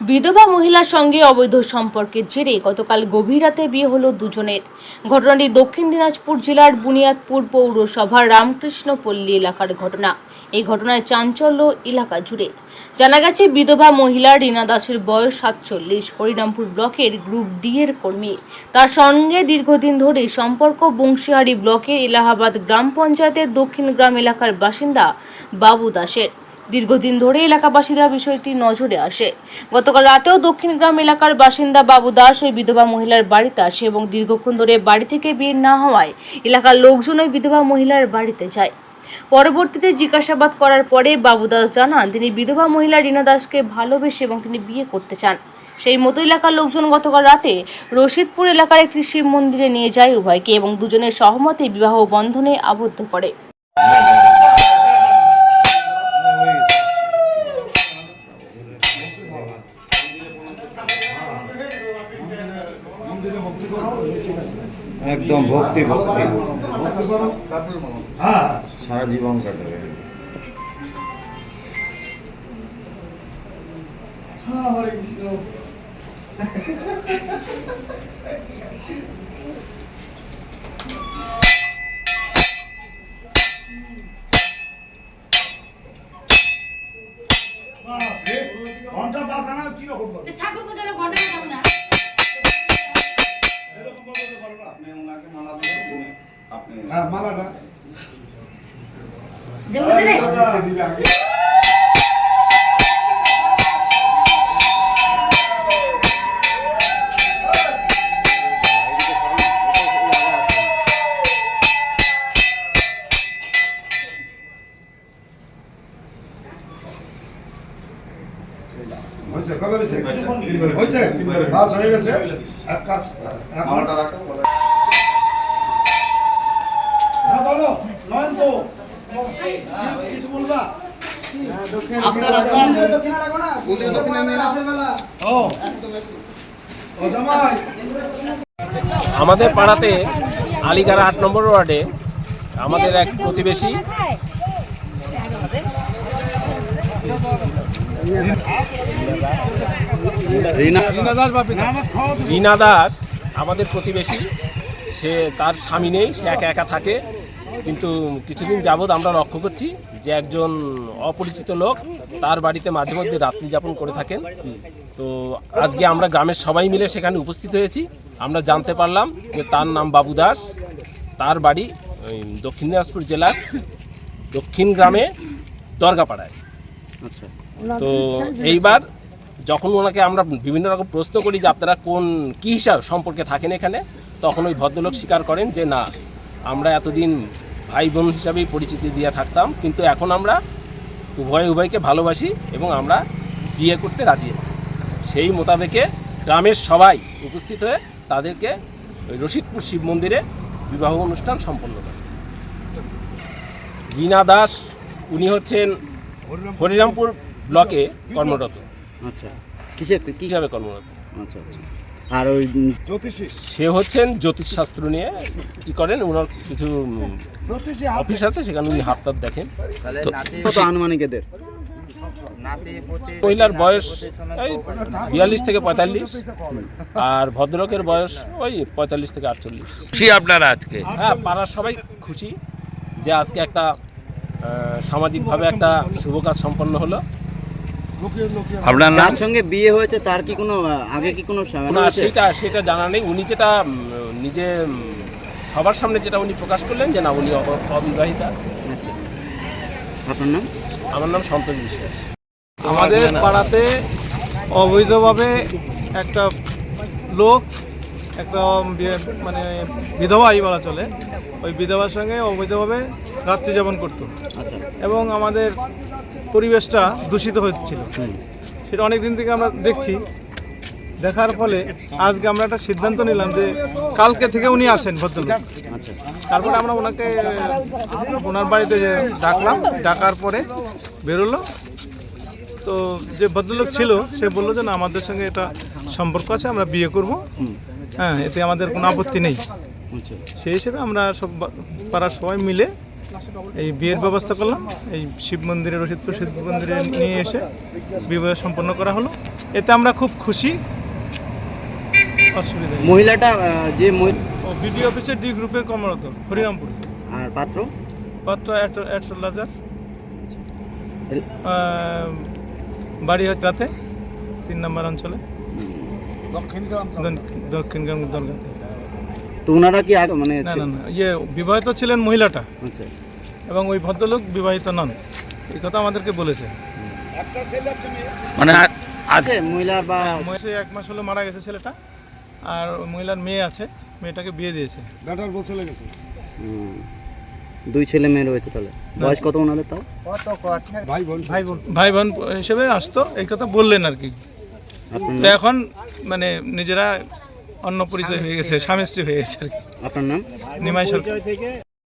বিধবা মহিলার সঙ্গে অবৈধ সম্পর্কের জেরে গতকাল গভীর রাতে বিয়ে হলো দুজনের। ঘটনাটি দক্ষিণ দিনাজপুর জেলার বুনিয়াদপুর পৌরসভার রামকৃষ্ণপল্লী এলাকার ঘটনা। এই ঘটনায় চাঞ্চল্য এলাকা জুড়ে। জানা গেছে, বিধবা মহিলা রীনা দাসের বয়স 47, হরিরামপুর ব্লকের গ্রুপ ডি এর কর্মী। তার সঙ্গে দীর্ঘদিন ধরে সম্পর্ক বংশীহারি ব্লকের এলাহাবাদ গ্রাম পঞ্চায়েতের দক্ষিণ গ্রাম এলাকার বাসিন্দা বাবু দাসের। দীর্ঘদিন ধরে এলাকাবাসীরা বিষয়টি নজরে আসে। গতকাল রাতেও দক্ষিণ গ্রাম এলাকার বাসিন্দা বাবু দাস ওই বিধবা মহিলার বাড়িতে আসে এবং দীর্ঘক্ষণ ধরে বাড়ি থেকে বের না হওয়ায় এলাকার লোকজন ওই বিধবা মহিলার বাড়িতে যায়। পরবর্তীতে জিজ্ঞাসাবাদ করার পরে বাবু দাস জানান, তিনি বিধবা মহিলা রীনা দাসকে ভালোবেসে এবং তিনি বিয়ে করতে চান। সেই মতো এলাকার লোকজন গতকাল রাতে রশিদপুর এলাকার একটি শিব মন্দিরে নিয়ে যায় উভয়কে এবং দুজনের সহমতে বিবাহ বন্ধনে আবদ্ধ করে। একদম ভক্তি ভক্তি সারা জীবন কাটাবে। হরে কৃষ্ণ। ঘন্টা বাজানো কি রকম ঠাকুর পূজার ঘন্টা বাজাবো না। আপনি ওনাকে মালা দিন, আপনি হ্যাঁ মালাটা দেবো রে। হয়েছে কত হয়েছে হয়েছে কাজ হয়ে গেছে এক কাজ মালাটা রাখো। হ্যাঁ বলো নয়ন তো কিছু বলবা আপনারা দক্ষিণে রাখো না, ওদের দক্ষিণে নিয়ে রাতের বেলা। ও ও জামাই আমাদের পাড়াতে আলিগাড়া 8 নম্বর ওয়ার্ডে আমাদের এক প্রতিবেশী রীনা দাস আমাদের প্রতিবেশী। সে তার স্বামী নেই, সে একা একা থাকে। কিন্তু কিছুদিন যাবৎ আমরা লক্ষ্য করছি যে একজন অপরিচিত লোক তার বাড়িতে মাঝে মধ্যে রাত্রি যাপন করে থাকেন। তো আজকে আমরা গ্রামের সবাই মিলে সেখানে উপস্থিত হয়েছি। আমরা জানতে পারলাম যে তার নাম বাবু দাস, তার বাড়ি দক্ষিণ দিনাজপুর জেলার দক্ষিণ গ্রামে দরগাপাড়ায়। আচ্ছা, তো এইবার যখন ওনাকে আমরা বিভিন্ন রকম প্রশ্ন করি যে আপনারা কী হিসাব সম্পর্কে থাকেন এখানে, তখন ওই ভদ্রলোক স্বীকার করেন যে না, আমরা এতদিন ভাই বোন হিসাবেই পরিচিতি দিয়ে থাকতাম, কিন্তু এখন আমরা উভয়কে ভালোবাসি এবং আমরা বিয়ে করতে রাজি আছি। সেই মোতাবেকে গ্রামের সবাই উপস্থিত হয়ে তাদেরকে ওই রশিদপুর শিব মন্দিরে বিবাহ অনুষ্ঠান সম্পন্ন করে। রীনা দাস উনি হচ্ছেন হরিরামপুর ব্লকে কর্মরত। আচ্ছা, কিসের কি হিসাবে কর্মরত। আচ্ছা আচ্ছা। আর ওই জ্যোতিষী সে হচ্ছেন জ্যোতিষশাস্ত্র নিয়ে কি করেন, ওনার কিছু অফিস আছে, সেখানে উনি হাত তাত দেখেন। কত আনুমানিক এদের? মহিলার বয়স ওই 42 থেকে 45, আর ভদ্রলোকের বয়স ওই 45 থেকে 48। খুশি আপনারা আজকে? হ্যাঁ, পাড়ার সবাই খুশি যে আজকে একটা সামাজিকভাবে একটা শুভ কাজ সম্পন্ন হলো। আপনার নাম? যার সঙ্গে বিয়ে হয়েছে তার কি কোনো আগে কি কোনো না, সেটা জানা নেই। উনি যেটা নিজে সবার সামনে যেটা উনি প্রকাশ করলেন যে না, উনি অবিবাহিতা। আচ্ছা, আপনার নাম? আমার নাম সন্তোষ বিশ্বাস। আমাদের পাড়াতে অবৈধভাবে একটা লোক একটা মানে বিধবাই বলা চলে, ওই বিধবার সঙ্গে অবৈধভাবে রাত্রি যাপন করতো। আচ্ছা, এবং আমাদের পরিবেশটা দূষিত হচ্ছিল। সেটা অনেক দিন থেকে আমরা দেখছি। দেখার ফলে আজকে আমরা একটা সিদ্ধান্ত নিলাম যে কালকে থেকে উনি আসেন ভদ্রলোক। আচ্ছা। তারপরে আমরা ওনাকে ওনার বাড়িতে ডাকলাম, ডাকার পরে বেরোলো। তো যে ভদ্রলোক ছিল সে বললো যে না, আমাদের সঙ্গে এটা সম্পর্ক আছে, আমরা বিয়ে করব, হ্যাঁ, এতে আমাদের কোনো আপত্তি নেই। সেই হিসেবে আমরা সব পাড়ার সবাই মিলে এই বিয়ের ব্যবস্থা করলাম। এই শিব মন্দিরে, রশিদপুর শিব মন্দিরে নিয়ে এসে বিবাহ সম্পন্ন করা হলো। এতে আমরা খুব খুশি। অসুবিধা নেই। মহিলাটা যে ও বিডি অফিসে ডি গ্রুপের কর্মরত, হরিরামপুর। আর পাত্র পাত্র এটলাজার, বাড়ি হচ্ছে রাতে 3 নম্বর অঞ্চলে, দক্ষিণগ্রাম দরগাতে। তো ওনারা কি আগে মানে না না না, ইয়ে বিবাহিত ছিলেন মহিলাটা, আচ্ছা, এবং ওই ভদ্রলোক বিবাহিত নন, এই কথা আমাদেরকে বলেছে। মানে আছে মহিলার বা সে 1 মাস হলো মারা গেছে ছেলেটা, আর ওই মহিলার মেয়ে আছে, মেয়েটাকে বিয়ে দিয়েছে। ব্যাটার বউ চলে গেছে। 2 ছেলে মেয়ে রয়েছে। তাহলে বয়স কত ওনাদের? তাও ভাই বোন হিসেবে আসতো, এই কথা বললেন আর কি। আপনার তো এখন মানে নিজেরা অন্য পরিচয় হয়ে গেছে, স্বামী স্ত্রী হয়ে গেছে আর কি। আপনার নাম? নিমাই সরকার।